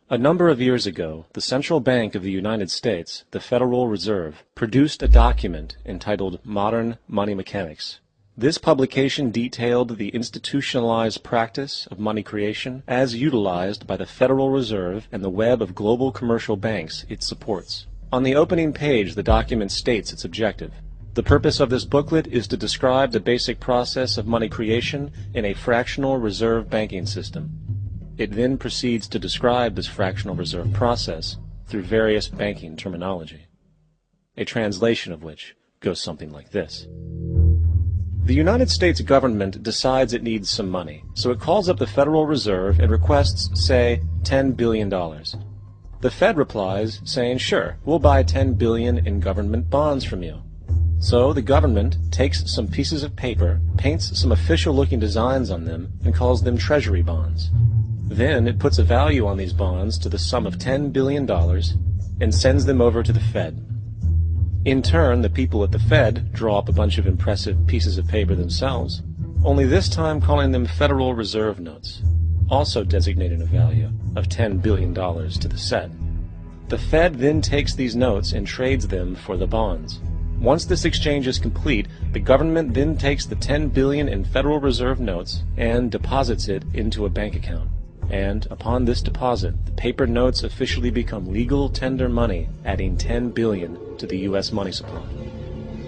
A number of years ago, the Central Bank of the United States, the Federal Reserve, produced a document entitled Modern Money Mechanics. This publication detailed the institutionalized practice of money creation as utilized by the Federal Reserve and the web of global commercial banks it supports. On the opening page, the document states its objective. The purpose of this booklet is to describe the basic process of money creation in a fractional reserve banking system. It then proceeds to describe this fractional reserve process through various banking terminology, a translation of which goes something like this. The United States government decides it needs some money, so it calls up the Federal Reserve and requests, say, $10 billion. The Fed replies saying, sure, we'll buy $10 billion in government bonds from you. So the government takes some pieces of paper, paints some official-looking designs on them, and calls them treasury bonds. Then it puts a value on these bonds to the sum of $10 billion and sends them over to the Fed. In turn, the people at the Fed draw up a bunch of impressive pieces of paper themselves, only this time calling them Federal Reserve notes, also designating a value of $10 billion to the Fed. The Fed then takes these notes and trades them for the bonds. Once this exchange is complete, the government then takes the $10 billion in Federal Reserve notes and deposits it into a bank account. And upon this deposit, the paper notes officially become legal tender money, adding $10 billion to the U.S. money supply.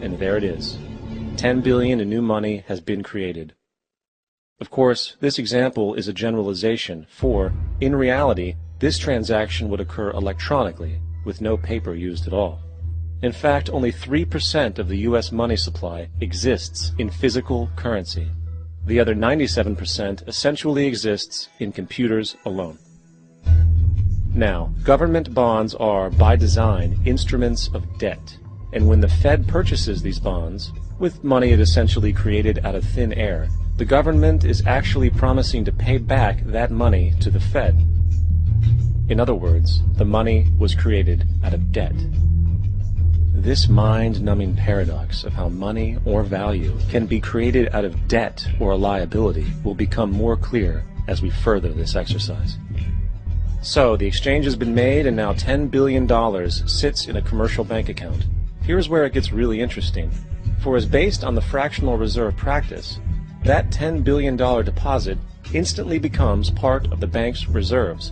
And there it is. $10 billion in new money has been created. Of course, this example is a generalization, for, in reality, this transaction would occur electronically, with no paper used at all. In fact, only 3% of the U.S. money supply exists in physical currency. The other 97% essentially exists in computers alone. Now, government bonds are, by design, instruments of debt. And when the Fed purchases these bonds, with money it essentially created out of thin air, the government is actually promising to pay back that money to the Fed. In other words, the money was created out of debt. This mind-numbing paradox of how money or value can be created out of debt or a liability will become more clear as we further this exercise. So, the exchange has been made and now $10 billion sits in a commercial bank account. Here's where it gets really interesting. For as based on the fractional reserve practice, that $10 billion deposit instantly becomes part of the bank's reserves,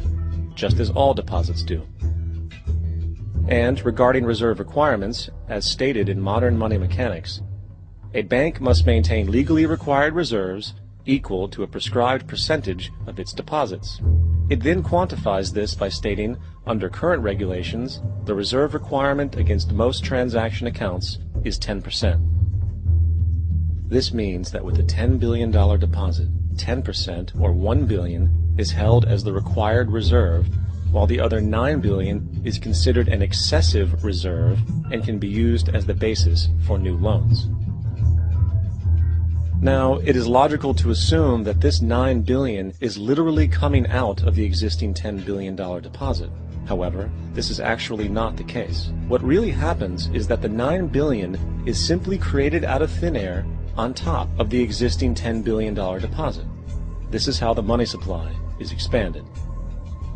just as all deposits do. And regarding reserve requirements, as stated in Modern Money Mechanics, a bank must maintain legally required reserves equal to a prescribed percentage of its deposits. It then quantifies this by stating, under current regulations, the reserve requirement against most transaction accounts is 10%. This means that with a $10 billion deposit, 10%, or $1 billion, is held as the required reserve, while the other $9 billion is considered an excessive reserve and can be used as the basis for new loans. Now, it is logical to assume that this $9 billion is literally coming out of the existing $10 billion deposit. However, this is actually not the case. What really happens is that the $9 billion is simply created out of thin air on top of the existing $10 billion deposit. This is how the money supply is expanded.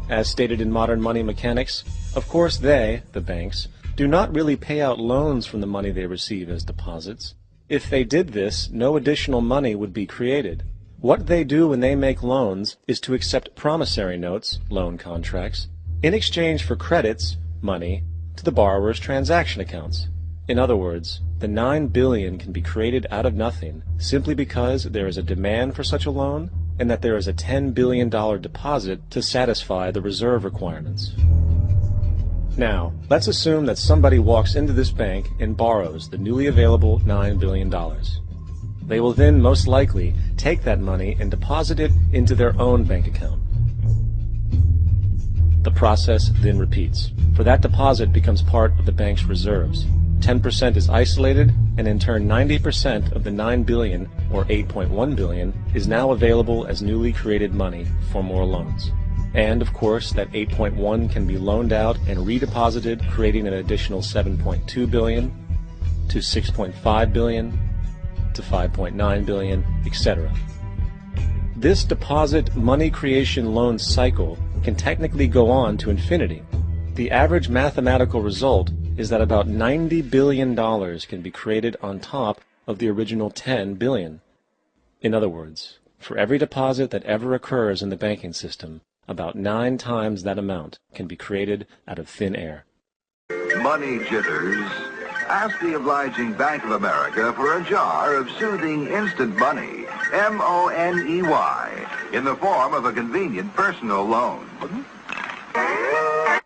As stated in Modern Money Mechanics, of course they, the banks, do not really pay out loans from the money they receive as deposits. If they did this, no additional money would be created. What they do when they make loans is to accept promissory notes, loan contracts, in exchange for credits, money, to the borrower's transaction accounts. In other words, the $9 billion can be created out of nothing simply because there is a demand for such a loan and that there is a $10 billion deposit to satisfy the reserve requirements. Now, let's assume that somebody walks into this bank and borrows the newly available $9 billion. They will then most likely take that money and deposit it into their own bank account. The process then repeats, for that deposit becomes part of the bank's reserves. 10% is isolated, and in turn 90% of the $9 billion, or $8.1 billion, is now available as newly created money for more loans. And, of course, that 8.1 can be loaned out and redeposited, creating an additional 7.2 billion, to 6.5 billion, to 5.9 billion, etc. This deposit money creation loan cycle can technically go on to infinity. The average mathematical result is that about $90 billion can be created on top of the original 10 billion. In other words, for every deposit that ever occurs in the banking system, about 9 times that amount can be created out of thin air. Money jitters? Ask the obliging Bank of America for a jar of soothing instant money, M-O-N-E-Y, in the form of a convenient personal loan.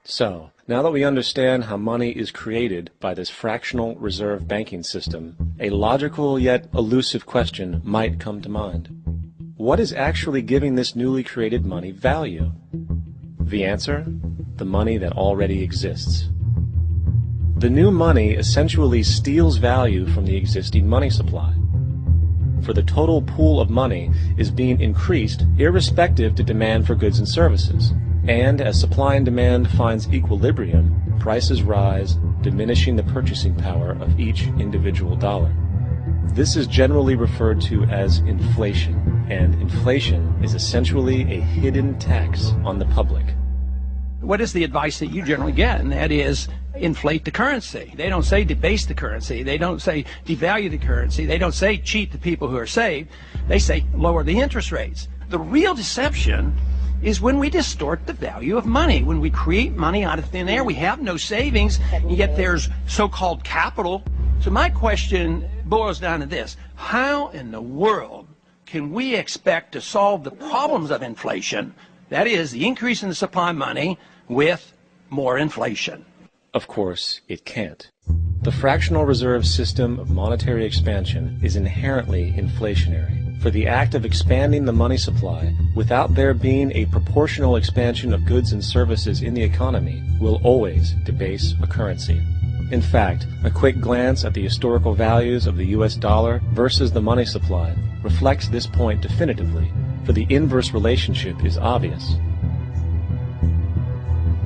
So, now that we understand how money is created by this fractional reserve banking system, a logical yet elusive question might come to mind. What is actually giving this newly created money value? The answer? The money that already exists. The new money essentially steals value from the existing money supply. For the total pool of money is being increased irrespective to demand for goods and services. And as supply and demand finds equilibrium, prices rise, diminishing the purchasing power of each individual dollar. This is generally referred to as inflation, and inflation is essentially a hidden tax on the public. What is the advice that you generally get? And that is, inflate the currency. They don't say debase the currency. They don't say devalue the currency. They don't say cheat the people who are saved. They say lower the interest rates. The real deception is when we distort the value of money. When we create money out of thin air, we have no savings, and yet there's so-called capital. So my question boils down to this: how in the world can we expect to solve the problems of inflation, that is, the increase in the supply of money, with more inflation? Of course, it can't. The fractional reserve system of monetary expansion is inherently inflationary. For the act of expanding the money supply, without there being a proportional expansion of goods and services in the economy, will always debase a currency. In fact, a quick glance at the historical values of the US dollar versus the money supply reflects this point definitively, for the inverse relationship is obvious.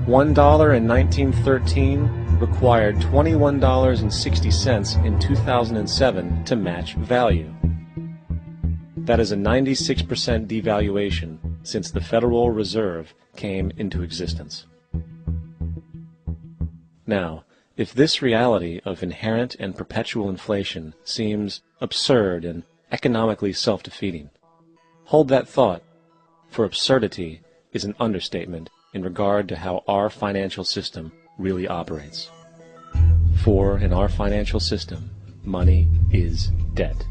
$1 in 1913 required $21.60 in 2007 to match value. That is a 96% devaluation since the Federal Reserve came into existence. Now, if this reality of inherent and perpetual inflation seems absurd and economically self-defeating, hold that thought, for absurdity is an understatement in regard to how our financial system really operates. For in our financial system, money is debt.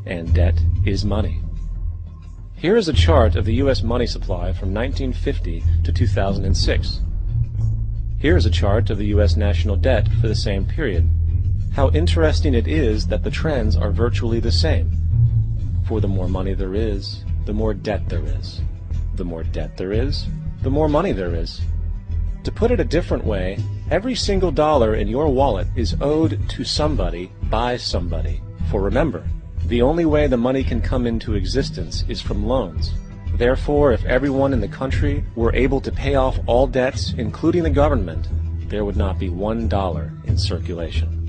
And debt is money. Here is a chart of the U.S. money supply from 1950 to 2006. Here is a chart of the U.S. national debt for the same period. How interesting it is that the trends are virtually the same. For the more money there is, the more debt there is. The more debt there is, the more money there is. To put it a different way, every single dollar in your wallet is owed to somebody by somebody. For remember, the only way the money can come into existence is from loans. Therefore, if everyone in the country were able to pay off all debts, including the government, there would not be $1 in circulation.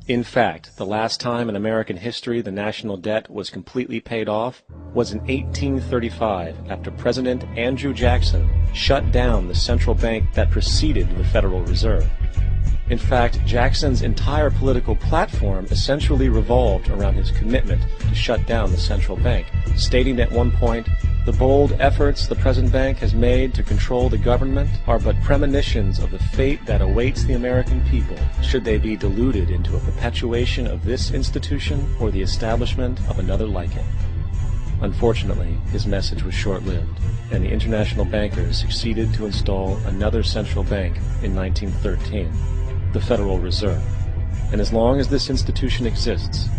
In fact, the last time in American history the national debt was completely paid off was in 1835, after President Andrew Jackson shut down the central bank that preceded the Federal Reserve. In fact, Jackson's entire political platform essentially revolved around his commitment to shut down the central bank, stating at one point, "The bold efforts the present bank has made to control the government are but premonitions of the fate that awaits the American people, should they be deluded into a perpetuation of this institution or the establishment of another like it." Unfortunately, his message was short-lived, and the international bankers succeeded to install another central bank in 1913, the Federal Reserve. And as long as this institution exists,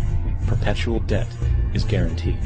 perpetual debt is guaranteed.